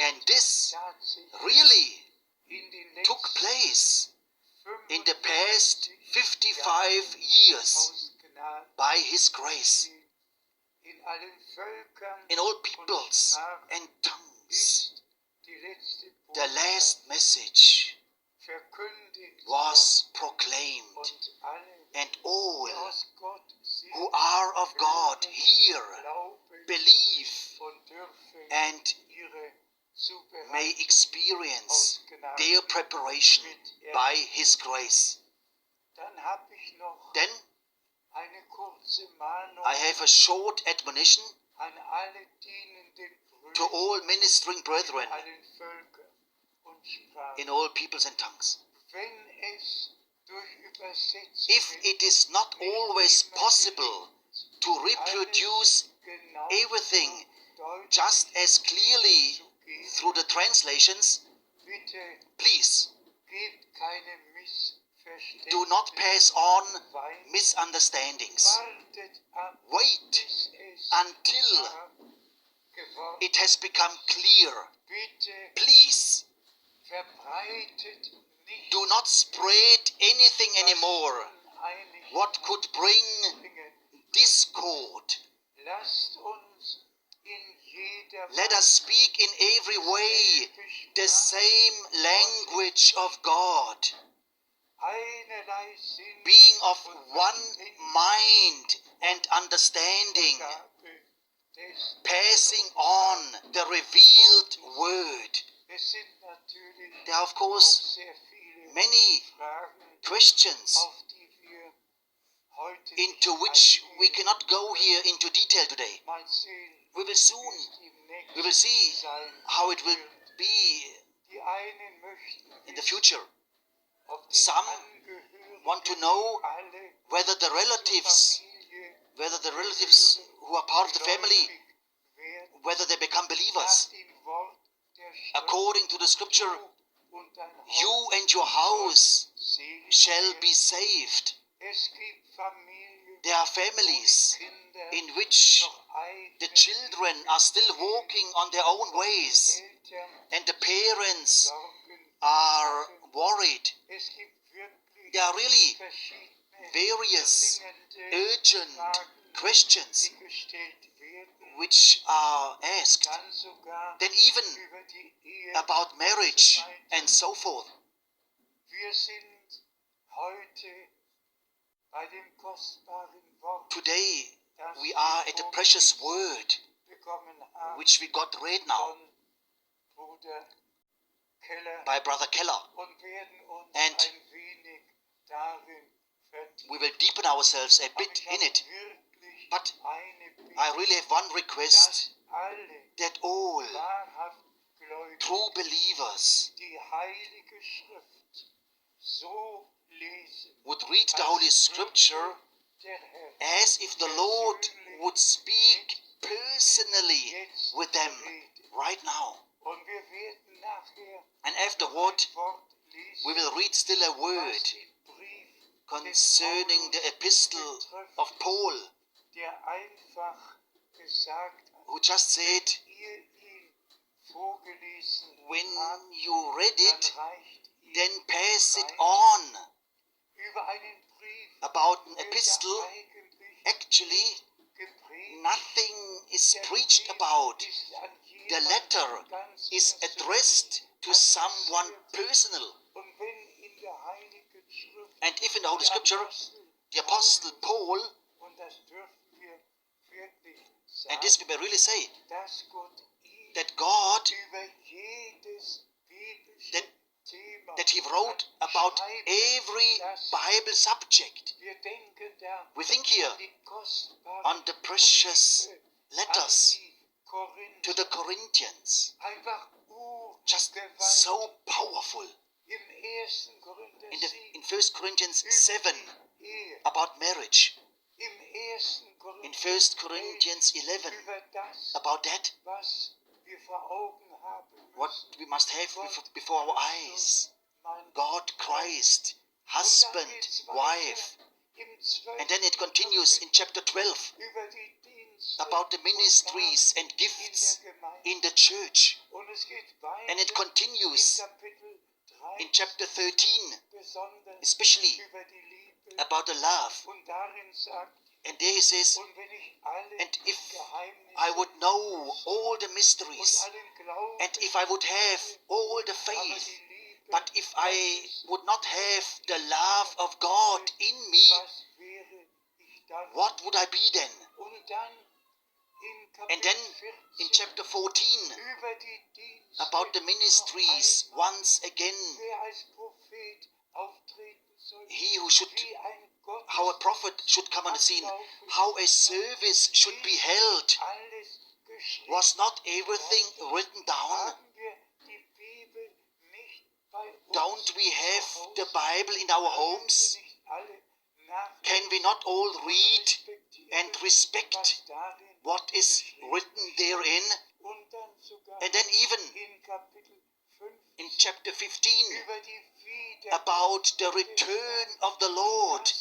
And this really took place in the past 55 years by His grace. In all peoples and tongues, the last message was proclaimed, and all who are of God hear, believe, and may experience their preparation by His grace. Then I have a short admonition to all ministering brethren in all peoples and tongues. If it is not always possible to reproduce everything just as clearly through the translations, please do not pass on misunderstandings. Wait until it has become clear. Please do not spread anything anymore what could bring discord. Let us speak in every way the same language of God, being of one mind and understanding, passing on the revealed word. There are, of course, many questions into which we cannot go here into detail today. We will see how it will be in the future. Some want to know whether the relatives who are part of the family, whether they become believers. According to the scripture, you and your house shall be saved. There are families in which the children are still walking on their own ways, and the parents are worried. There are really various urgent questions which are asked, then even about marriage and so forth. Today we are at the precious word which we got read now by Brother Keller, and we will deepen ourselves a bit in it. But I really have one request, that all true believers would read the Holy Scripture as if the Lord would speak personally with them right now. And afterward, we will read still a word concerning the epistle of Paul, who just said, when you read it, then pass it on. About an epistle, actually, nothing is preached about. The letter is addressed to someone personal. And if in the Holy Scripture, the Apostle Paul, and this we may really say, that God, that He wrote about every Bible subject. We think here on the precious letters to the Corinthians, just so powerful. In 1 Corinthians 7, about marriage. In 1 Corinthians 11, about that, what we must have before our eyes. God, Christ, husband, wife. And then it continues in chapter 12 about the ministries and gifts in the church. And it continues in chapter 13, especially about the love. And there he says, and if I would know all the mysteries, and if I would have all the faith, but if I would not have the love of God in me, what would I be then? And then in chapter 14, about the ministries, once again, he who should, how a prophet should come on the scene, how a service should be held. Was not everything written down? Don't we have the Bible in our homes? Can we not all read and respect what is written therein? And then even in chapter 15, about the return of the Lord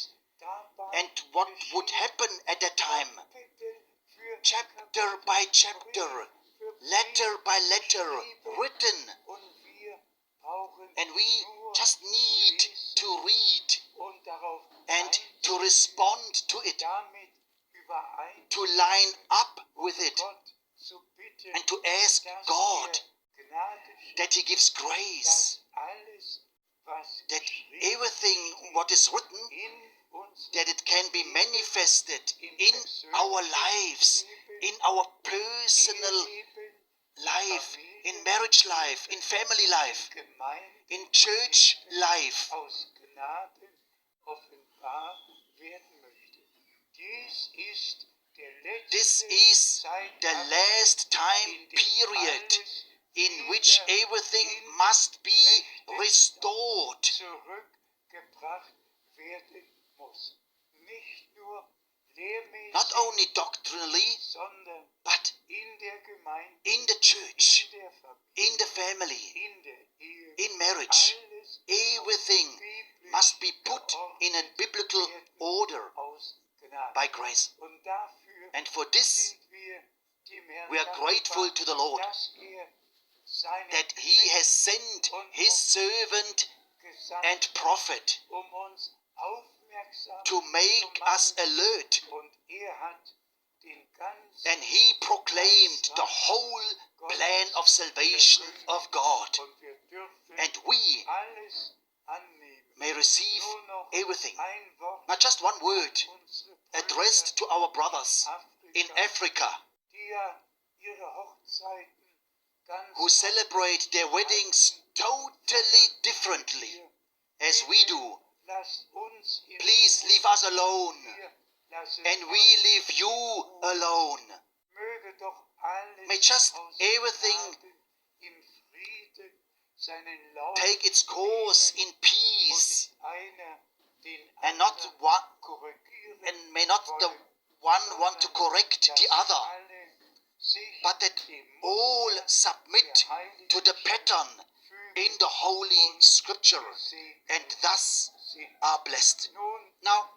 and what would happen at that time. Chapter by chapter, letter by letter, written. And we just need to read and to respond to it, to line up with it, and to ask God that He gives grace, that everything what is written, that it can be manifested in our lives, in our personal life, in marriage life, in family life, in church life. This is the last time period in which everything must be restored. Not only doctrinally, but in the church, in the family, in marriage. Everything must be put in a biblical order by grace. And for this, we are grateful to the Lord that He has sent His servant and prophet to make us alert. And he proclaimed the whole plan of salvation of God. And we may receive everything. Not just one word addressed to our brothers in Africa who celebrate their weddings totally differently as we do. Please leave us alone, and we leave you alone. May just everything take its course in peace, and may not the one want to correct the other, but that all submit to the pattern in the Holy Scripture, and thus are blessed. Now,